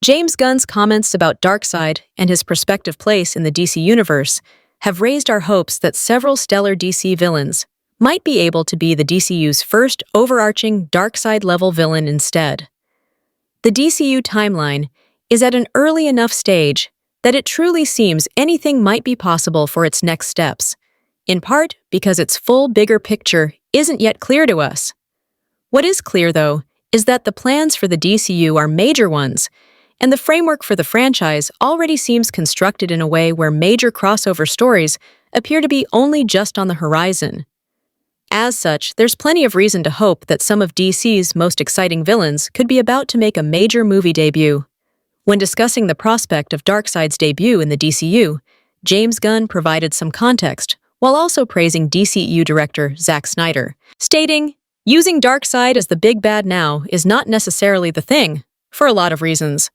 James Gunn's comments about Darkseid and his prospective place in the DC universe have raised our hopes that several stellar DC villains might be able to be the DCU's first overarching Darkseid-level villain instead. The DCU timeline is at an early enough stage that it truly seems anything might be possible for its next steps, in part because its full bigger picture isn't yet clear to us. What is clear, though, is that the plans for the DCU are major ones, and the framework for the franchise already seems constructed in a way where major crossover stories appear to be only just on the horizon. As such, there's plenty of reason to hope that some of DC's most exciting villains could be about to make a major movie debut. When discussing the prospect of Darkseid's debut in the DCU, James Gunn provided some context, while also praising DCU director Zack Snyder, stating, "Using Darkseid as the big bad now is not necessarily the thing, for a lot of reasons.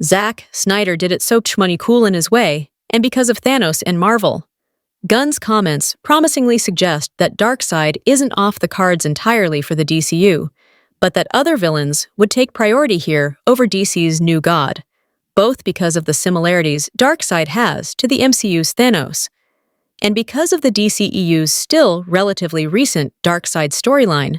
Zack Snyder did it so money cool in his way, and because of Thanos and Marvel." Gunn's comments promisingly suggest that Darkseid isn't off the cards entirely for the DCU, but that other villains would take priority here over DC's new god, both because of the similarities Darkseid has to the MCU's Thanos, and because of the DCEU's still relatively recent Darkseid storyline.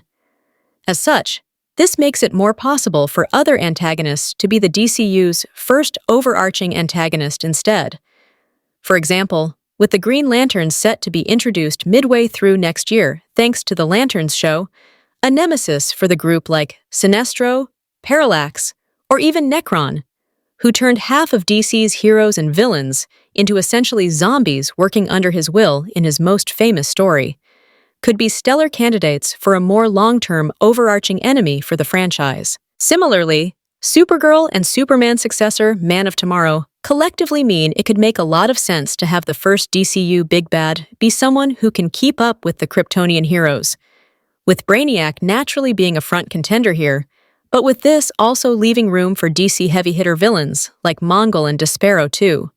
As such, this makes it more possible for other antagonists to be the DCU's first overarching antagonist instead. For example, with the Green Lanterns set to be introduced midway through next year thanks to the Lanterns show, a nemesis for the group like Sinestro, Parallax, or even Necron, who turned half of DC's heroes and villains into essentially zombies working under his will in his most famous story, could be stellar candidates for a more long-term overarching enemy for the franchise. Similarly, Supergirl and Superman's successor, Man of Tomorrow, collectively mean it could make a lot of sense to have the first DCU big bad be someone who can keep up with the Kryptonian heroes, with Brainiac naturally being a front contender here, but with this also leaving room for DC heavy-hitter villains like Mongol and Despero too.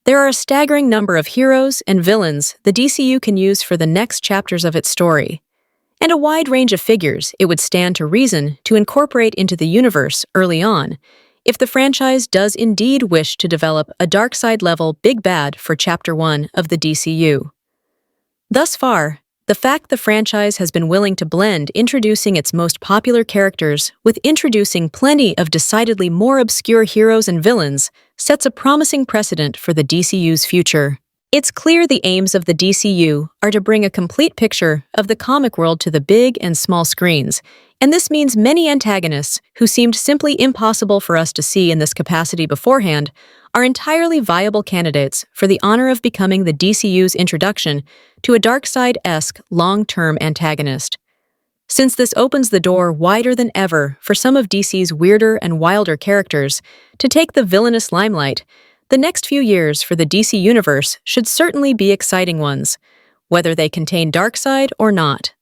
There are a staggering number of heroes and villains the DCU can use for the next chapters of its story, and a wide range of figures it would stand to reason to incorporate into the universe early on, if the franchise does indeed wish to develop a Darkseid-level big bad for Chapter 1 of the DCU. Thus far, the fact the franchise has been willing to blend introducing its most popular characters with introducing plenty of decidedly more obscure heroes and villains sets a promising precedent for the DCU's future. It's clear the aims of the DCU are to bring a complete picture of the comic world to the big and small screens, and this means many antagonists who seemed simply impossible for us to see in this capacity beforehand are entirely viable candidates for the honor of becoming the DCU's introduction to a Darkseid-esque long-term antagonist. Since this opens the door wider than ever for some of DC's weirder and wilder characters to take the villainous limelight, the next few years for the DC universe should certainly be exciting ones, whether they contain Darkseid or not.